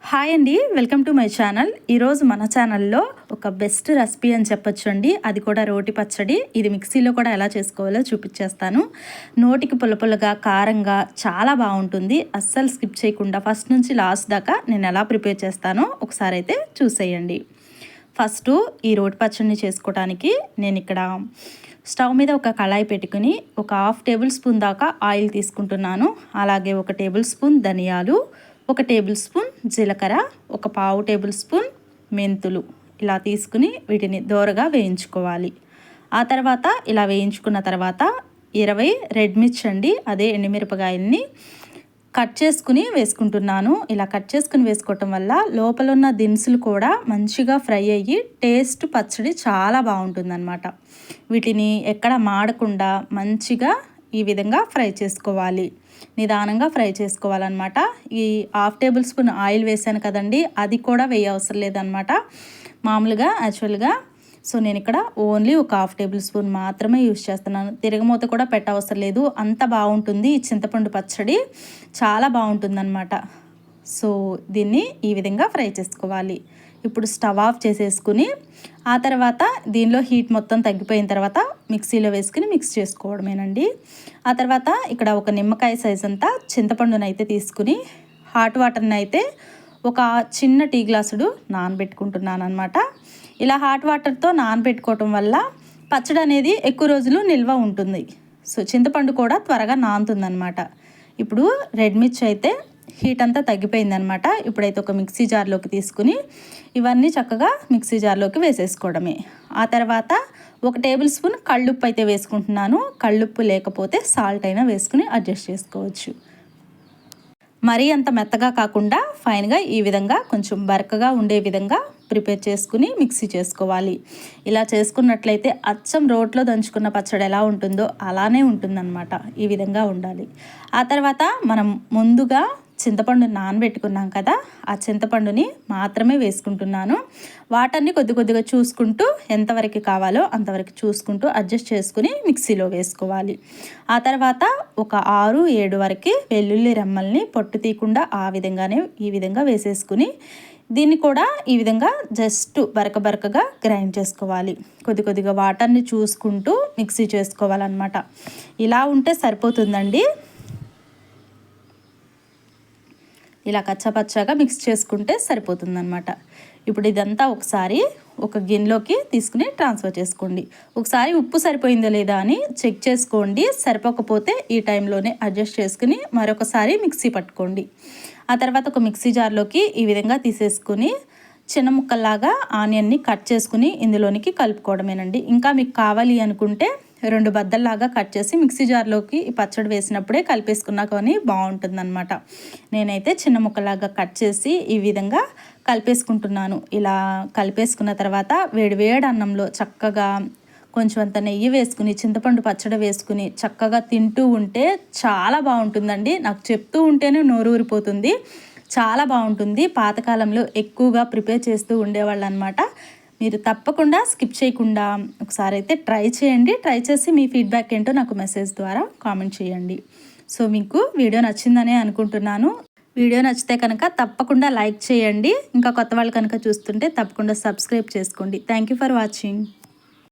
Hi అండి, welcome to my channel. ఈరోజు మన ఛానల్లో ఒక బెస్ట్ రెసిపీ అని చెప్పొచ్చు అండి. అది కూడా రోటి పచ్చడి. ఇది మిక్సీలో కూడా ఎలా చేసుకోవాలో చూపించేస్తాను. నోటికి పుల్లపుల్లగా కారంగా చాలా బాగుంటుంది. అస్సలు స్కిప్ చేయకుండా ఫస్ట్ నుంచి లాస్ట్ దాకా నేను ఎలా ప్రిపేర్ చేస్తానో ఒకసారి అయితే చూసేయండి. ఫస్ట్ ఈ రోటి పచ్చడిని చేసుకోవడానికి నేను ఇక్కడ స్టవ్ మీద ఒక కళాయి పెట్టుకుని ఒక 1/2 టేబుల్ స్పూన్ దాకా ఆయిల్ తీసుకుంటున్నాను. అలాగే 1 టేబుల్ స్పూన్ ధనియాలు, 1 టేబుల్ స్పూన్ జీలకర్ర, 1/4 టేబుల్ స్పూన్ మెంతులు ఇలా తీసుకుని వీటిని దోరగా వేయించుకోవాలి. ఆ తర్వాత ఇలా వేయించుకున్న తర్వాత 20 రెడ్ మిర్చి అండి, అదే ఎండుమిరపకాయల్ని కట్ చేసుకుని వేసుకుంటున్నాను. ఇలా కట్ చేసుకుని వేసుకోవటం వల్ల లోపల ఉన్న దినుసులు కూడా మంచిగా ఫ్రై అయ్యి టేస్ట్ పచ్చడి చాలా బాగుంటుందన్నమాట. వీటిని ఎక్కడ మాడకుండా మంచిగా ఈ విధంగా ఫ్రై చేసుకోవాలి. నిదానంగా ఫ్రై చేసుకోవాలన్నమాట. ఈ 1/2 టేబుల్ స్పూన్ ఆయిల్ వేసాను కదండి, అది కూడా వేయవసరం లేదనమాట. మామూలుగా యాక్చువల్గా నేను ఇక్కడ ఓన్లీ ఒక 1/2 టేబుల్ స్పూన్ మాత్రమే యూజ్ చేస్తున్నాను. తిరగమూత కూడా పెట్టవసరం లేదు. అంత బాగుంటుంది ఈ చింతపండు పచ్చడి, చాలా బాగుంటుందన్నమాట. దీన్ని ఈ విధంగా ఫ్రై చేసుకోవాలి. ఇప్పుడు స్టవ్ ఆఫ్ చేసేసుకుని ఆ తర్వాత దీనిలో హీట్ మొత్తం తగ్గిపోయిన తర్వాత మిక్సీలో వేసుకుని మిక్స్ చేసుకోవడమేనండి. ఆ తర్వాత ఇక్కడ ఒక నిమ్మకాయ సైజ్ అంతా చింతపండుని అయితే తీసుకుని హాట్ వాటర్ని అయితే ఒక చిన్న టీ గ్లాసుడు నానబెట్టుకుంటున్నాను అనమాట. ఇలా హాట్ వాటర్తో నానబెట్టుకోవటం వల్ల పచ్చడి అనేది ఎక్కువ రోజులు నిల్వ ఉంటుంది. చింతపండు కూడా త్వరగా నానుతుందన్నమాట. ఇప్పుడు రెడ్ మిర్చి అయితే హీట్ అంతా తగ్గిపోయిందనమాట. ఇప్పుడైతే ఒక మిక్సీ జార్లోకి తీసుకుని ఇవన్నీ చక్కగా మిక్సీ జార్లోకి వేసేసుకోవడమే. ఆ తర్వాత 1 టేబుల్ స్పూన్ కళ్ళుప్పు అయితే వేసుకుంటున్నాను. కళ్ళుప్పు లేకపోతే సాల్ట్ అయినా వేసుకుని అడ్జస్ట్ చేసుకోవచ్చు. మరీ అంత మెత్తగా కాకుండా ఫైన్గా ఈ విధంగా కొంచెం బరకగా ఉండే విధంగా ప్రిపేర్ చేసుకుని మిక్సీ చేసుకోవాలి. ఇలా చేసుకున్నట్లయితే అచ్చం రోట్లో దంచుకున్న పచ్చడి ఎలా ఉంటుందో అలానే ఉంటుందన్నమాట. ఈ విధంగా ఉండాలి. ఆ తర్వాత మనం ముందుగా చింతపండు నానబెట్టుకున్నాం కదా, ఆ చింతపండుని మాత్రమే వేసుకుంటున్నాను. వాటర్ని కొద్దిగా చూసుకుంటూ ఎంతవరకు కావాలో అంతవరకు చూసుకుంటూ అడ్జస్ట్ చేసుకుని మిక్సీలో వేసుకోవాలి. ఆ తర్వాత ఒక 6-7 వరకు వెల్లుల్లి రెమ్మల్ని పొట్టు తీయకుండా ఈ విధంగా వేసేసుకుని దీన్ని కూడా ఈ విధంగా జస్ట్ బరకగా గ్రైండ్ చేసుకోవాలి. కొద్దిగా వాటర్ని చూసుకుంటూ మిక్సీ చేసుకోవాలన్నమాట. ఇలా ఉంటే సరిపోతుందండి. ఇలా కచ్చాపచ్చాగా మిక్స్ చేసుకుంటే సరిపోతుందన్నమాట. ఇప్పుడు ఇదంతా ఒకసారి ఒక గిన్నెలోకి తీసుకుని ట్రాన్స్ఫర్ చేసుకోండి. ఒకసారి ఉప్పు సరిపోయిందో లేదా అని చెక్ చేసుకోండి. సరిపోకపోతే ఈ టైంలోనే అడ్జస్ట్ చేసుకుని మరొకసారి మిక్సీ పట్టుకోండి. ఆ తర్వాత ఒక మిక్సీ జార్లోకి ఈ విధంగా తీసేసుకుని చిన్న ముక్కల్లాగా ఆనియన్ని కట్ చేసుకుని ఇందులోనికి కలుపుకోవడమేనండి. ఇంకా మీకు కావాలి అనుకుంటే 2 బద్దల్లాగా కట్ చేసి మిక్సీ జార్లోకి ఈ పచ్చడి వేసినప్పుడే కలిపేసుకున్నా కానీ బాగుంటుందన్నమాట. నేనైతే చిన్న ముక్కలాగా కట్ చేసి ఈ విధంగా కలిపేసుకుంటున్నాను. ఇలా కలిపేసుకున్న తర్వాత వేడి అన్నంలో చక్కగా కొంచెం అంత నెయ్యి వేసుకుని చింతపండు పచ్చడి వేసుకుని చక్కగా తింటూ ఉంటే చాలా బాగుంటుందండి. నాకు చెప్తూ ఉంటేనే నోరు ఊరిపోతుంది. చాలా బాగుంటుంది. పాతకాలంలో ఎక్కువగా ప్రిపేర్ చేస్తూ ఉండేవాళ్ళు అనమాట. మీరు తప్పకుండా స్కిప్ చేయకుండా ఒకసారి అయితే ట్రై చేయండి. ట్రై చేసి మీ ఫీడ్బ్యాక్ ఏంటో నాకు మెసేజ్ ద్వారా కామెంట్ చేయండి. మీకు వీడియో నచ్చిందనే అనుకుంటున్నాను. వీడియో నచ్చితే కనుక తప్పకుండా లైక్ చేయండి. ఇంకా కొత్త వాళ్ళు కనుక చూస్తుంటే తప్పకుండా సబ్స్క్రైబ్ చేసుకోండి. Thank you for watching.